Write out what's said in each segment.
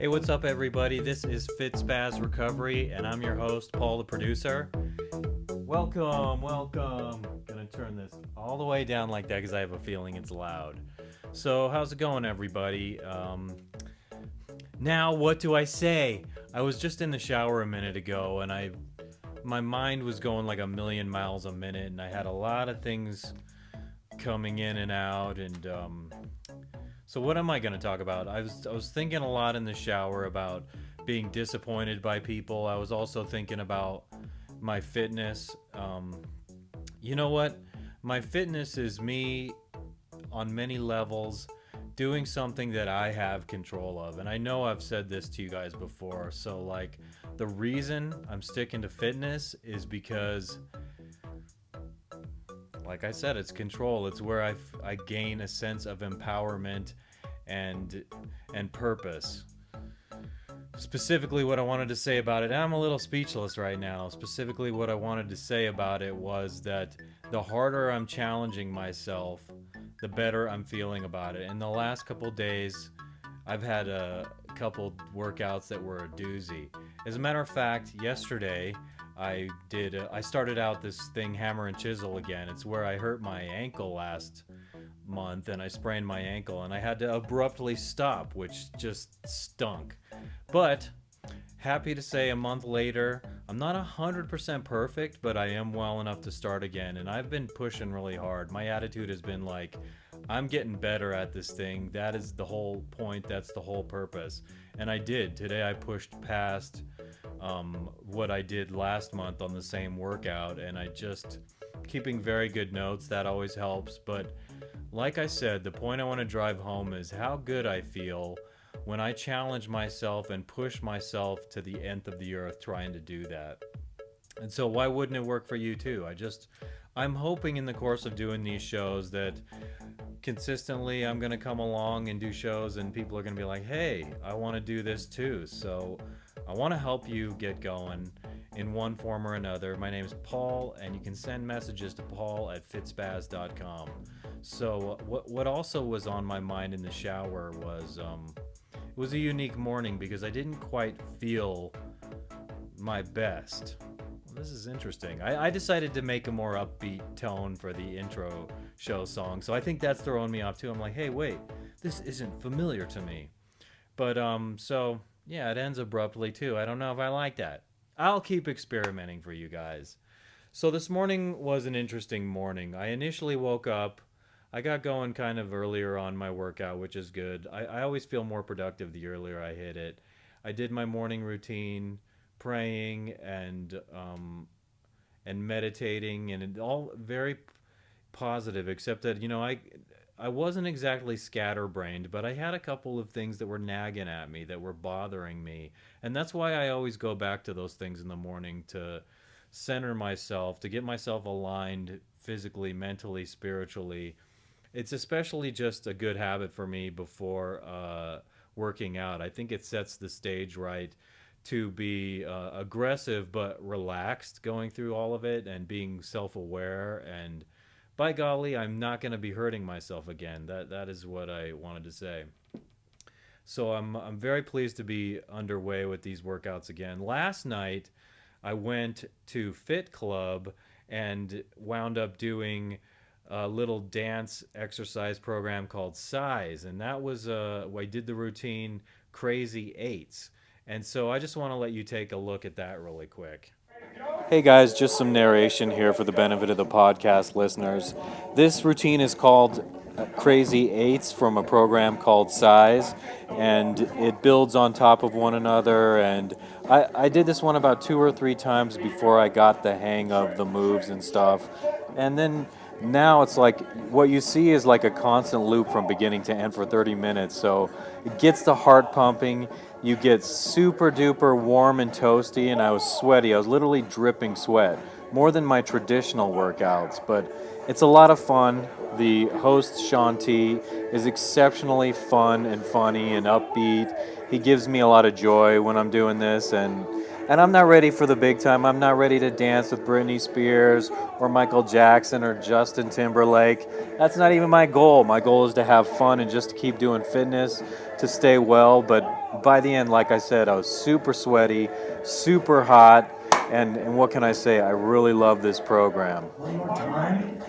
Hey, what's up, everybody? This is FitSpaz Recovery, and I'm your host, Paul, the producer. Welcome. Gonna turn this all the way down like that because I have a feeling it's loud. So, how's it going, everybody? Now, what do I say? I was just in the shower a minute ago, and my mind was going like a million miles a minute, and I had a lot of things coming in and out, and so what am I going to talk about? I was thinking a lot in the shower about being disappointed by people. I was also thinking about my fitness. You know what? My fitness is me on many levels doing something that I have control of. And I know I've said this to you guys before. So like the reason I'm sticking to fitness is because, like I said, it's control. It's where I gain a sense of empowerment and purpose. Specifically, what I wanted to say about it, and I'm a little speechless right now. Specifically, what I wanted to say about it was that the harder I'm challenging myself, the better I'm feeling about it. In the last couple days, I've had a couple workouts that were a doozy. As a matter of fact, yesterday, I started out this thing, hammer and chisel again. It's where I hurt my ankle last month and I sprained my ankle and I had to abruptly stop, which just stunk. But happy to say a month later, I'm not 100% perfect, but I am well enough to start again. And I've been pushing really hard. My attitude has been like, I'm getting better at this thing. That is the whole point. That's the whole purpose. And I did. Today I pushed past what I did last month on the same workout, and I just keeping very good notes. That always helps. But like I said, the point I want to drive home is how good I feel when I challenge myself and push myself to the nth of the earth trying to do that. And so why wouldn't it work for you too? I'm hoping in the course of doing these shows that consistently I'm going to come along and do shows and people are going to be like, hey, I want to do this too. So I want to help you get going in one form or another. My name is Paul, and you can send messages to paul@fitspaz.com. So what also was on my mind in the shower was it was a unique morning because I didn't quite feel my best. This is interesting. I decided to make a more upbeat tone for the intro show song, so I think that's throwing me off too. I'm like, hey, wait, this isn't familiar to me. But so yeah, it ends abruptly too. I don't know if I like that. I'll keep experimenting for you guys. So this morning was an interesting morning. I initially woke up. I got going kind of earlier on my workout, which is good. I always feel more productive the earlier I hit it. I did my morning routine, praying and meditating, and it all very positive, except that, I wasn't exactly scatterbrained, but I had a couple of things that were nagging at me, that were bothering me. And that's why I always go back to those things in the morning to center myself, to get myself aligned physically, mentally, spiritually. It's especially just a good habit for me before working out. I think it sets the stage right to be aggressive but relaxed going through all of it and being self-aware, and by golly, I'm not going to be hurting myself again. That is what I wanted to say. So I'm very pleased to be underway with these workouts again. Last night I went to Fit Club and wound up doing a little dance exercise program called Size, and that was I did the routine Crazy Eights. And so I just want to let you take a look at that really quick. Hey guys, just some narration here for the benefit of the podcast listeners. This routine is called Crazy Eights from a program called Size, and it builds on top of one another. And I did this one about 2 or 3 times before I got the hang of the moves and stuff. And then now it's like what you see is like a constant loop from beginning to end for 30 minutes. So it gets the heart pumping. You get super duper warm and toasty, and I was sweaty. I was literally dripping sweat, more than my traditional workouts, but it's a lot of fun. The host, Sean T, is exceptionally fun and funny and upbeat. He gives me a lot of joy when I'm doing this, and And I'm not ready for the big time. I'm not ready to dance with Britney Spears or Michael Jackson or Justin Timberlake. That's not even my goal. My goal is to have fun and just to keep doing fitness, to stay well. But by the end, like I said, I was super sweaty, super hot. And what can I say? I really love this program. One more time.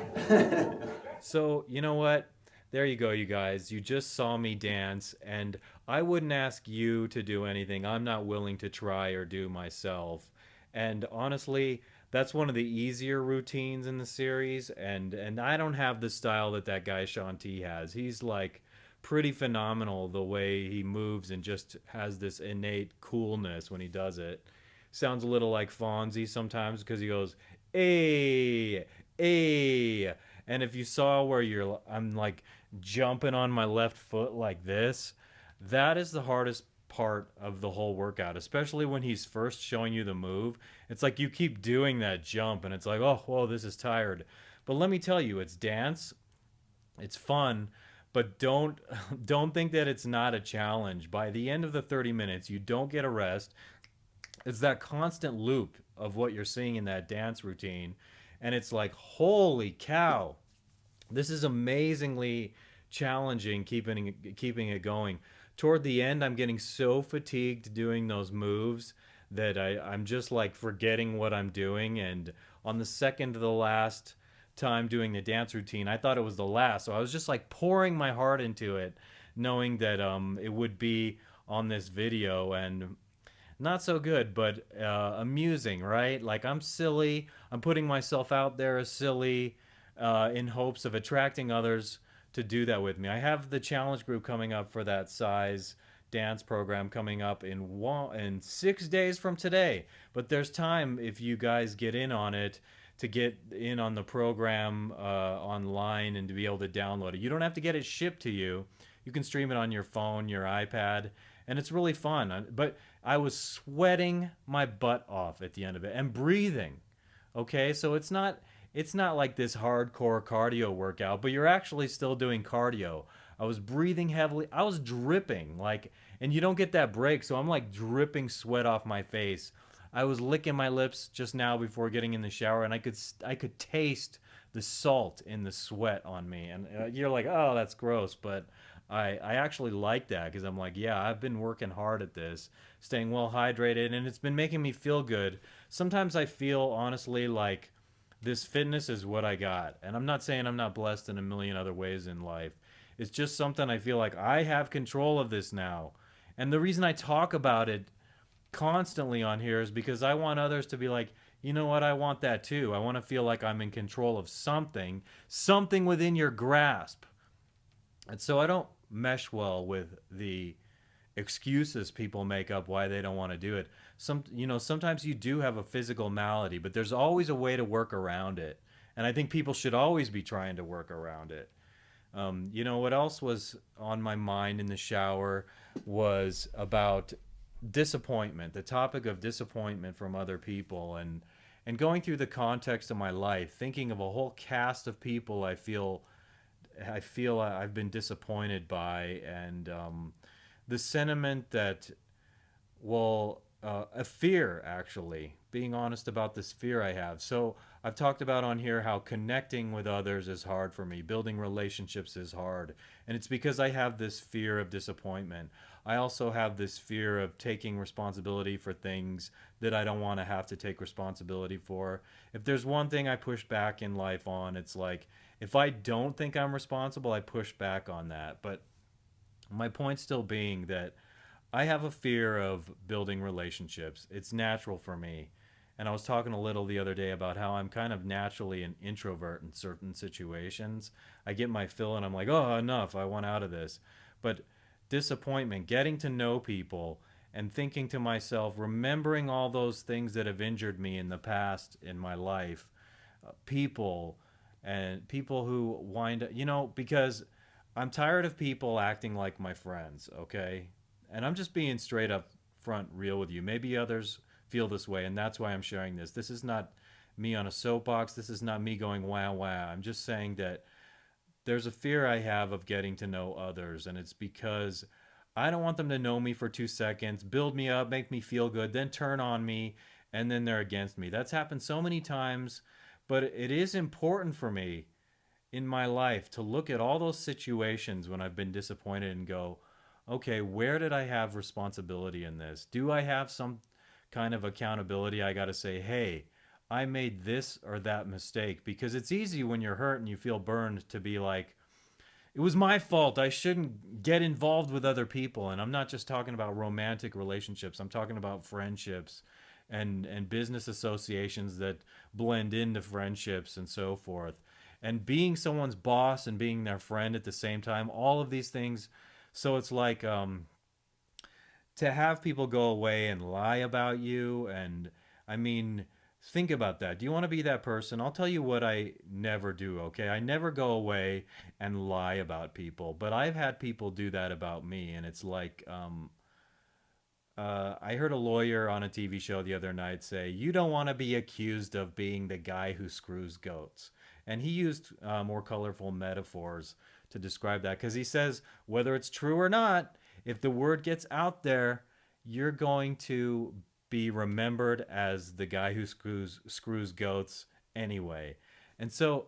So, you know what? There you go, you guys. You just saw me dance, and I wouldn't ask you to do anything I'm not willing to try or do myself. And honestly, that's one of the easier routines in the series, and I don't have the style that that guy Sean T has. He's like pretty phenomenal the way he moves and just has this innate coolness when he does it. Sounds a little like Fonzie sometimes because he goes, "Hey, hey," and if you saw where I'm like jumping on my left foot like this, that is the hardest part of the whole workout, especially when he's first showing you the move. It's like you keep doing that jump and it's like, oh, whoa, this is tired. But let me tell you, it's dance, it's fun, but don't don't think that it's not a challenge. By the end of the 30 minutes, you don't get a rest. It's that constant loop of what you're seeing in that dance routine, and it's like, holy cow, this is amazingly challenging keeping it going. Toward the end, I'm getting so fatigued doing those moves that I'm just like forgetting what I'm doing. And on the second to the last time doing the dance routine, I thought it was the last. So I was just like pouring my heart into it, knowing that it would be on this video. And not so good, but amusing, right? Like I'm silly. I'm putting myself out there as silly in hopes of attracting others to do that with me. I have the challenge group coming up for that size dance program coming up in 6 days from today. But there's time if you guys get in on it to get in on the program online and to be able to download it. You don't have to get it shipped to you. You can stream it on your phone, your iPad, and it's really fun. But I was sweating my butt off at the end of it and breathing. Okay, so it's not like this hardcore cardio workout, but you're actually still doing cardio. I was breathing heavily. I was dripping like, and you don't get that break, so I'm like dripping sweat off my face. I was licking my lips just now before getting in the shower, and I could taste the salt in the sweat on me. And you're like, oh, that's gross, but I actually like that because I'm like, yeah, I've been working hard at this, staying well hydrated, and it's been making me feel good. Sometimes I feel honestly like this fitness is what I got. And I'm not saying I'm not blessed in a million other ways in life. It's just something I feel like I have control of this now. And the reason I talk about it constantly on here is because I want others to be like, you know what, I want that too. I want to feel like I'm in control of something, something within your grasp. And so I don't mesh well with the excuses people make up why they don't want to do it. Sometimes you do have a physical malady, but there's always a way to work around it. And I think people should always be trying to work around it. What else was on my mind in the shower was about disappointment, the topic of disappointment from other people, and going through the context of my life, thinking of a whole cast of people I feel I've been disappointed by, and the sentiment that, well, a fear, actually, being honest about this fear I have. So I've talked about on here how connecting with others is hard for me, building relationships is hard, and it's because I have this fear of disappointment. I also have this fear of taking responsibility for things that I don't want to have to take responsibility for. If there's one thing I push back in life on, it's like if I don't think I'm responsible, I push back on that. But my point still being that I have a fear of building relationships. It's natural for me. And I was talking a little the other day about how I'm kind of naturally an introvert in certain situations. I get my fill and I'm like, oh, enough. I want out of this. But disappointment, getting to know people and thinking to myself, remembering all those things that have injured me in the past in my life, people and people who wind up, because I'm tired of people acting like my friends, okay? And I'm just being straight up front real with you. Maybe others feel this way, and that's why I'm sharing this. This is not me on a soapbox. This is not me going wow wow. I'm just saying that there's a fear I have of getting to know others, and it's because I don't want them to know me for 2 seconds, build me up, make me feel good, then turn on me, and then they're against me. That's happened so many times, but it is important for me in my life to look at all those situations when I've been disappointed and go, okay, where did I have responsibility in this? Do I have some kind of accountability? I got to say, hey, I made this or that mistake, because it's easy when you're hurt and you feel burned to be like, it was my fault. I shouldn't get involved with other people. And I'm not just talking about romantic relationships. I'm talking about friendships and business associations that blend into friendships and so forth. And being someone's boss and being their friend at the same time, all of these things. So it's like to have people go away and lie about you. And I mean, think about that. Do you want to be that person? I'll tell you what I never do, okay? I never go away and lie about people, but I've had people do that about me. And it's like, I heard a lawyer on a TV show the other night say, you don't want to be accused of being the guy who screws goats. And he used more colorful metaphors to describe that, because he says, whether it's true or not, if the word gets out there, you're going to be remembered as the guy who screws goats anyway. And so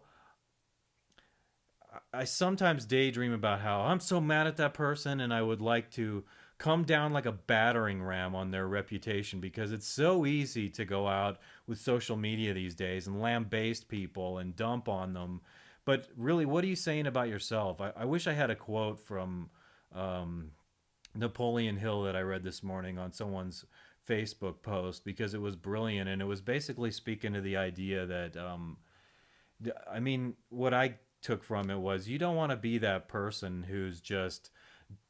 I sometimes daydream about how I'm so mad at that person and I would like to come down like a battering ram on their reputation, because it's so easy to go out with social media these days and lambaste people and dump on them. But really, what are you saying about yourself? I wish I had a quote from um, Napoleon Hill that I read this morning on someone's Facebook post, because it was brilliant, and it was basically speaking to the idea that I mean, what I took from it was, you don't want to be that person who's just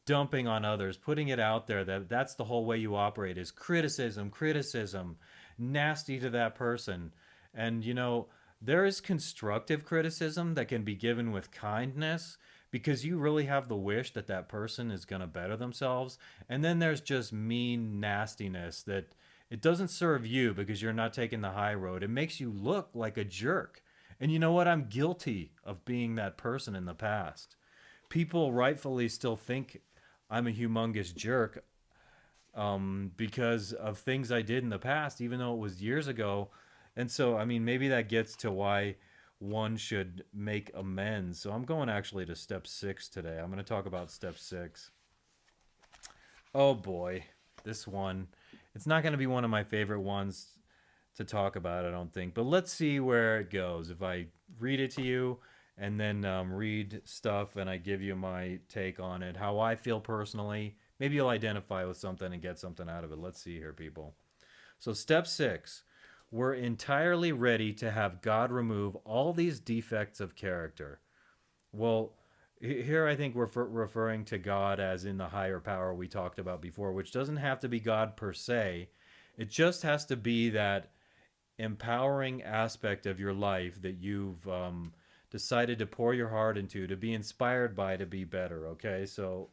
dumping on others, putting it out there that that's the whole way you operate, is criticism, criticism, nasty to that person. And there is constructive criticism that can be given with kindness, because you really have the wish that that person is going to better themselves. And then there's just mean nastiness that it doesn't serve you because you're not taking the high road. It makes you look like a jerk. And you know what? I'm guilty of being that person in the past. People rightfully still think I'm a humongous jerk, because of things I did in the past, even though it was years ago. And so, I mean, maybe that gets to why one should make amends. So I'm going actually to step 6 today. I'm going to talk about step 6. Oh boy, this one. It's not going to be one of my favorite ones to talk about, I don't think. But let's see where it goes. If I read it to you and then read stuff and I give you my take on it, how I feel personally, maybe you'll identify with something and get something out of it. Let's see here, people. So, step 6, we're entirely ready to have God remove all these defects of character. Well, here I think we're referring to God as in the higher power we talked about before, which doesn't have to be God per se. It just has to be that empowering aspect of your life that you've decided to pour your heart into, to be inspired by, to be better. Okay, so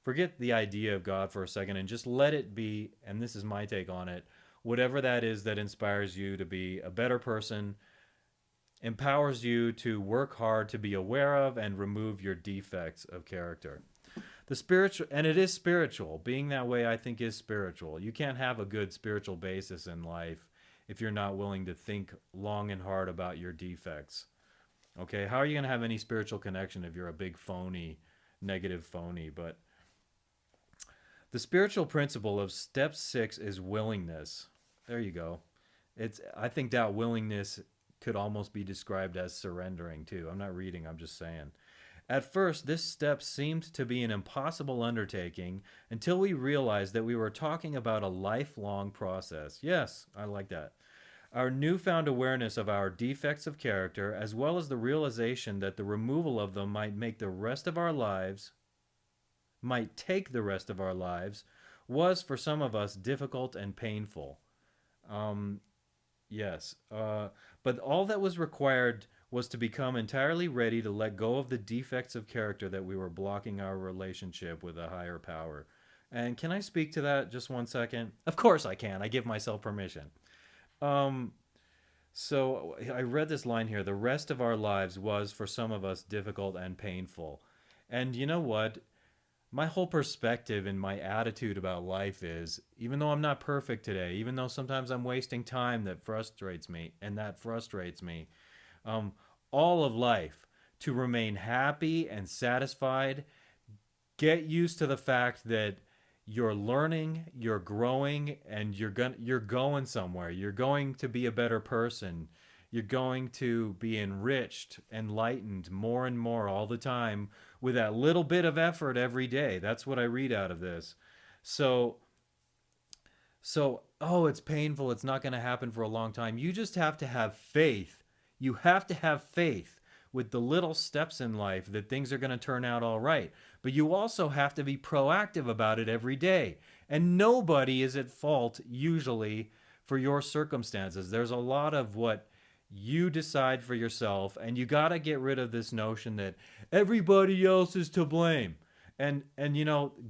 forget the idea of God for a second and just let it be. And this is my take on it. Whatever that is that inspires you to be a better person, empowers you to work hard to be aware of and remove your defects of character. The spiritual, and it is spiritual. Being that way, I think, is spiritual. You can't have a good spiritual basis in life if you're not willing to think long and hard about your defects. Okay, how are you going to have any spiritual connection if you're a big phony, negative phony? But the spiritual principle of step 6 is willingness. There you go. I think that willingness could almost be described as surrendering too. I'm not reading, I'm just saying. At first, this step seemed to be an impossible undertaking until we realized that we were talking about a lifelong process. Yes, I like that. Our newfound awareness of our defects of character, as well as the realization that the removal of them might take the rest of our lives, was for some of us difficult and painful. Um, yes, but all that was required was to become entirely ready to let go of the defects of character that we were blocking our relationship with a higher power. And can I speak to that just 1 second? Of course I can. I give myself permission. Um, so I read this line here. The rest of our lives was, for some of us, difficult and painful. And you know what? my whole perspective and my attitude about life is, even though I'm not perfect today, even though sometimes I'm wasting time that frustrates me and that frustrates me, um, all of life, to remain happy and satisfied, get used to the fact that you're learning, you're growing, and you're going somewhere. You're going to be a better person. You're going to be enriched, enlightened more and more all the time with that little bit of effort every day. That's what I read out of this. So oh, it's painful. It's not going to happen for a long time. You just have to have faith. You have to have faith with the little steps in life that things are going to turn out all right. But you also have to be proactive about it every day. And nobody is at fault usually for your circumstances. There's a lot of what you decide for yourself, and you got to get rid of this notion that everybody else is to blame. And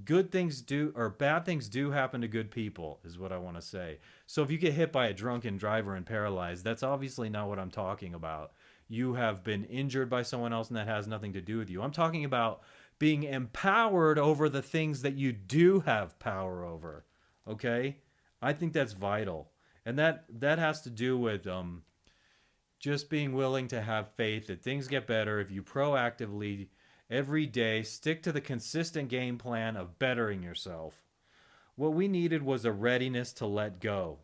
good things do, or bad things do happen to good people, is what I want to say. So if you get hit by a drunken driver and paralyzed, that's obviously not what I'm talking about. You have been injured by someone else, and that has nothing to do with you. I'm talking about being empowered over the things that you do have power over. Okay? I think that's vital. And that has to do with just being willing to have faith that things get better if you proactively every day stick to the consistent game plan of bettering yourself. What we needed was a readiness to let go.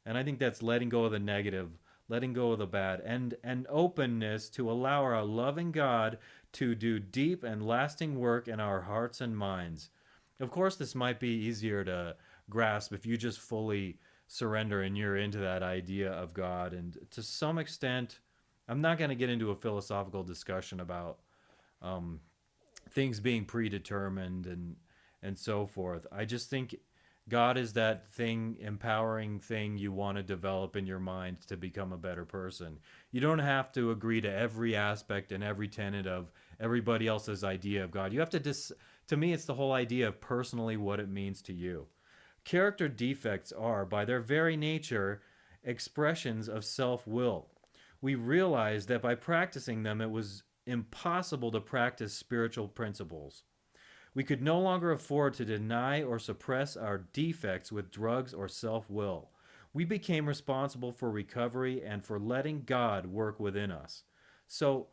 And I think that's letting go of the negative, letting go of the bad, and an openness to allow our loving God to do deep and lasting work in our hearts and minds. Of course, this might be easier to grasp if you just fully surrender and you're into that idea of God. And to some extent, I'm not going to get into a philosophical discussion about um, things being predetermined and so forth. I just think God is that thing, empowering thing you want to develop in your mind to become a better person. You don't have to agree to every aspect and every tenet of everybody else's idea of God. You have to to me it's the whole idea of personally what it means to you. Character defects are by their very nature expressions of self-will. We realized that by practicing them it was impossible to practice spiritual principles. We could no longer afford to deny or suppress our defects with drugs or self will. We became responsible for recovery and for letting God work within us. So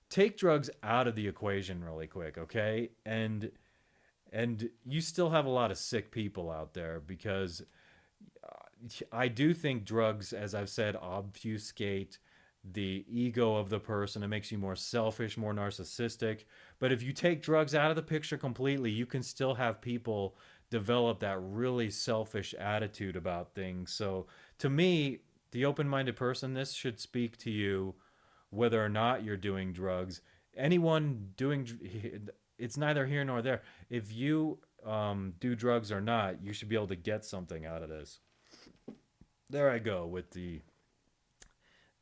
take drugs out of the equation really quick, okay? And you still have a lot of sick people out there because I do think drugs, as I've said, obfuscate the ego of the person. It makes you more selfish, more narcissistic. But if you take drugs out of the picture completely, you can still have people develop that really selfish attitude about things. So to me, the open minded person, this should speak to you whether or not you're doing drugs. Anyone doing it's neither here nor there. If you do drugs or not, you should be able to get something out of this. There I go with the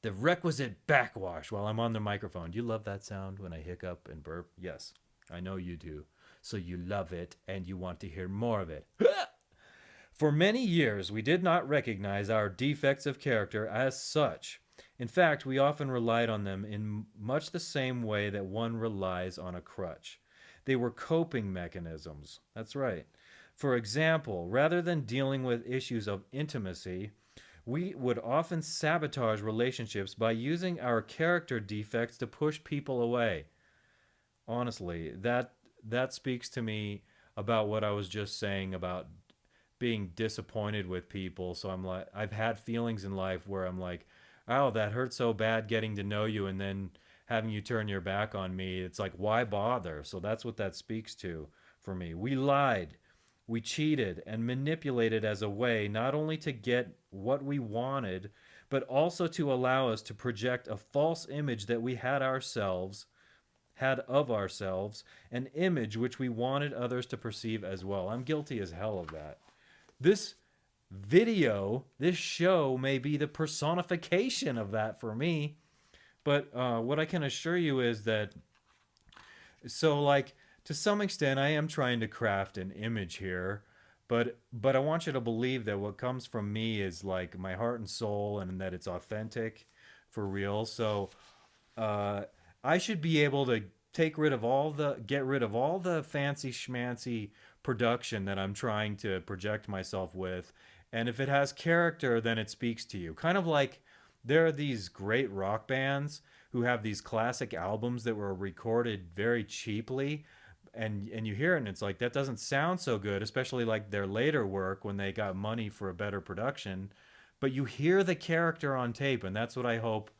requisite backwash while I'm on the microphone. Do you love that sound when I hiccup and burp? Yes, I know you do. So you love it and you want to hear more of it. For many years, we did not recognize our defects of character as such. In fact, we often relied on them in much the same way that one relies on a crutch. They were coping mechanisms. That's right. For example, rather than dealing with issues of intimacy, we would often sabotage relationships by using our character defects to push people away. Honestly, that speaks to me about what I was just saying about being disappointed with people. So I'm like, I've had feelings in life where I'm like, oh, that hurt so bad getting to know you and then having you turn your back on me. It's like, why bother? So that's what that speaks to for me. We lied, we cheated, and manipulated as a way not only to get what we wanted, but also to allow us to project a false image that we had of ourselves, an image which we wanted others to perceive as well. I'm guilty as hell of that. This this show may be the personification of that for me. But what I can assure you is that, so like to some extent, I am trying to craft an image here, but I want you to believe that what comes from me is like my heart and soul, and that it's authentic, for real. So I should be able to get rid of all the fancy schmancy production that I'm trying to project myself with. And if it has character, then it speaks to you. Kind of like there are these great rock bands who have these classic albums that were recorded very cheaply, and you hear it and it's like that doesn't sound so good, especially like their later work when they got money for a better production. But you hear the character on tape, and that's what I hope.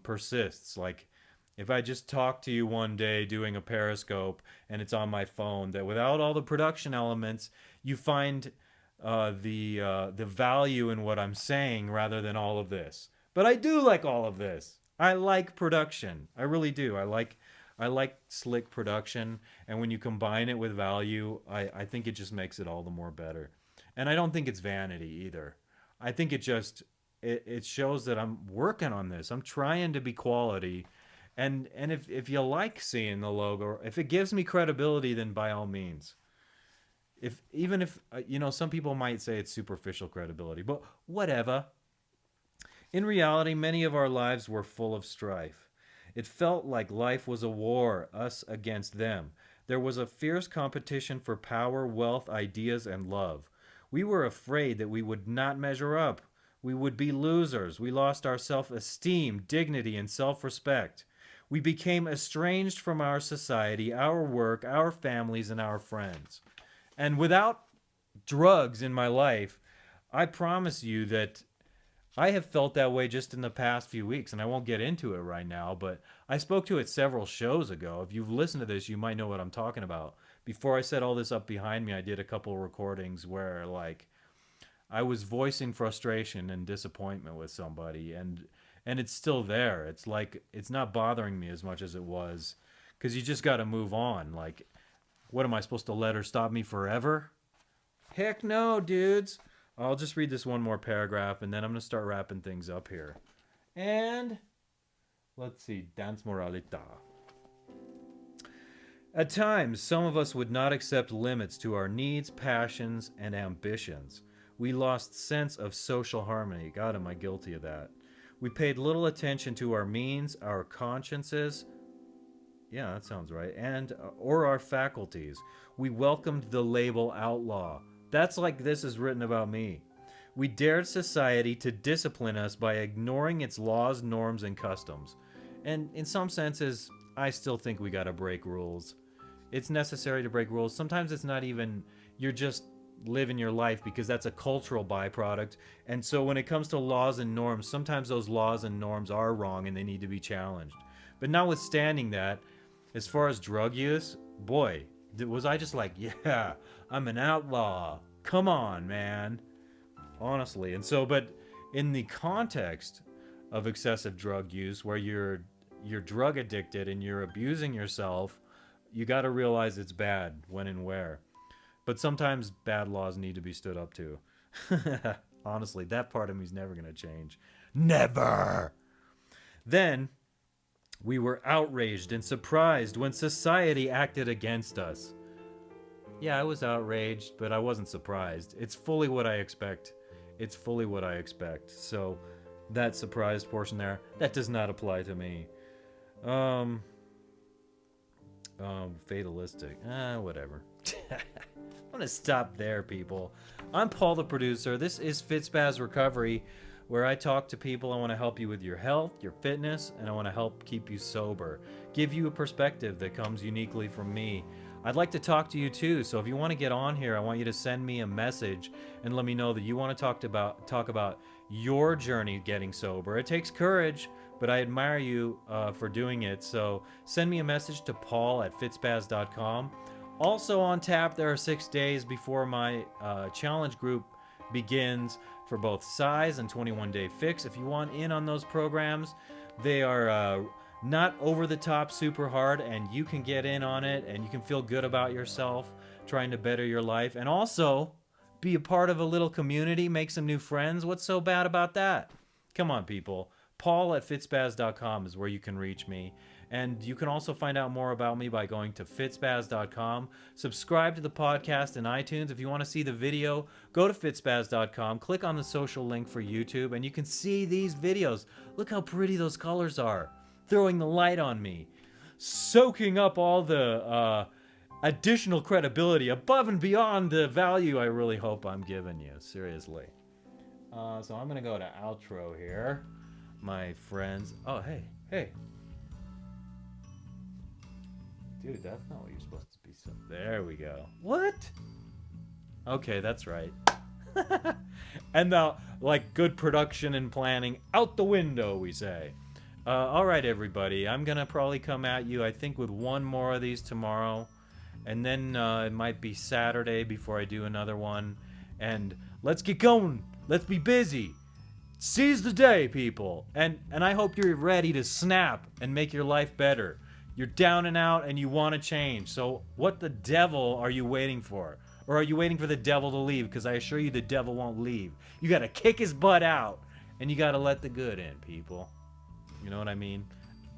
Persists. Like if I just talk to you one day doing a Periscope and it's on my phone, that without all the production elements, you find the value in what I'm saying rather than all of this. But I do like all of this. I like production. I really do. I like slick production, and when you combine it with value, I think it just makes it all the more better. And I don't think it's vanity either. I think it shows that I'm working on this. I'm trying to be quality. And if you like seeing the logo, if it gives me credibility, then by all means. Even if some people might say it's superficial credibility, but whatever. In reality, many of our lives were full of strife. It felt like life was a war, us against them. There was a fierce competition for power, wealth, ideas, and love. We were afraid that we would not measure up. We would be losers. We lost our self-esteem, dignity, and self-respect. We became estranged from our society, our work, our families, and our friends. And without drugs in my life, I promise you that I have felt that way just in the past few weeks, and I won't get into it right now, but I spoke to it several shows ago. If you've listened to this, you might know what I'm talking about. Before I set all this up behind me, I did a couple recordings where, like, I was voicing frustration and disappointment with somebody, and it's still there. It's like, it's not bothering me as much as it was, because you just got to move on. Like, what am I supposed to let her stop me forever? Heck no, dudes. I'll just read this one more paragraph, and then I'm going to start wrapping things up here. And let's see, Dance Moralita. At times, some of us would not accept limits to our needs, passions, and ambitions. We lost sense of social harmony. God, am I guilty of that. We paid little attention to our means, our consciences, yeah, that sounds right, and or our faculties. We welcomed the label outlaw. That's like this is written about me. We dared society to discipline us by ignoring its laws, norms, and customs. And in some senses, I still think we gotta break rules. It's necessary to break rules. Sometimes it's not even, you're just living your life because that's a cultural byproduct. And so when it comes to laws and norms, sometimes those laws and norms are wrong and they need to be challenged. But notwithstanding that, as far as drug use, boy, was I just like, yeah, I'm an outlaw. Come on, man. Honestly. And so, but in the context of excessive drug use, where you're drug addicted and you're abusing yourself, you got to realize it's bad when and where. But sometimes bad laws need to be stood up to. Honestly, that part of me is never going to change. Never! Then, we were outraged and surprised when society acted against us. Yeah, I was outraged, but I wasn't surprised. It's fully what I expect. It's fully what I expect. So, that surprised portion there, that does not apply to me. Fatalistic. Whatever. I'm going to stop there, people. I'm Paul the producer. This is FitSpaz Recovery, where I talk to people. I want to help you with your health, your fitness, and I want to help keep you sober. Give you a perspective that comes uniquely from me. I'd like to talk to you too, so if you want to get on here, I want you to send me a message and let me know that you want to talk about your journey getting sober. It takes courage, but I admire you for doing it. So send me a message to paul@fitspaz.com. Also on tap, there are 6 days before my challenge group begins for both size and 21-day fix. If you want in on those programs, they are not over the top super hard, and you can get in on it and you can feel good about yourself trying to better your life and also be a part of a little community, make some new friends. What's so bad about that? Come on, people. paul@fitspaz.com is where you can reach me. And you can also find out more about me by going to fitspaz.com. Subscribe to the podcast in iTunes. If you want to see the video, go to fitspaz.com. Click on the social link for YouTube, and you can see these videos. Look how pretty those colors are, throwing the light on me. soaking up all the additional credibility above and beyond the value I really hope I'm giving you. Seriously. So I'm gonna go to outro here, my friends. Oh, hey. Dude, that's not what you're supposed to be. So there we go. What? Okay, that's right. And now, like good production and planning, out the window, we say. All right, everybody. I'm gonna probably come at you, I think, with one more of these tomorrow, and then it might be Saturday before I do another one. And let's get going. Let's be busy. Seize the day, people. And I hope you're ready to snap and make your life better. You're down and out and you want to change. So what the devil are you waiting for? Or are you waiting for the devil to leave? Because I assure you the devil won't leave. You got to kick his butt out. And you got to let the good in, people. You know what I mean?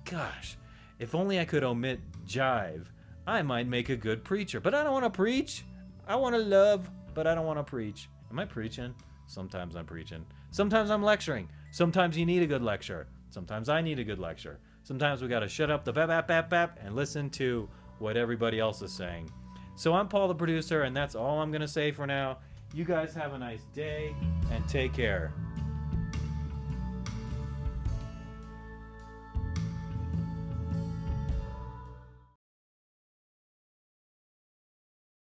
Gosh, if only I could omit jive, I might make a good preacher. But I don't want to preach. I want to love, but I don't want to preach. Am I preaching? Sometimes I'm preaching. Sometimes I'm lecturing. Sometimes you need a good lecture. Sometimes I need a good lecture. Sometimes we gotta shut up the bap and listen to what everybody else is saying. So I'm Paul the producer, and that's all I'm gonna say for now. You guys have a nice day, and take care.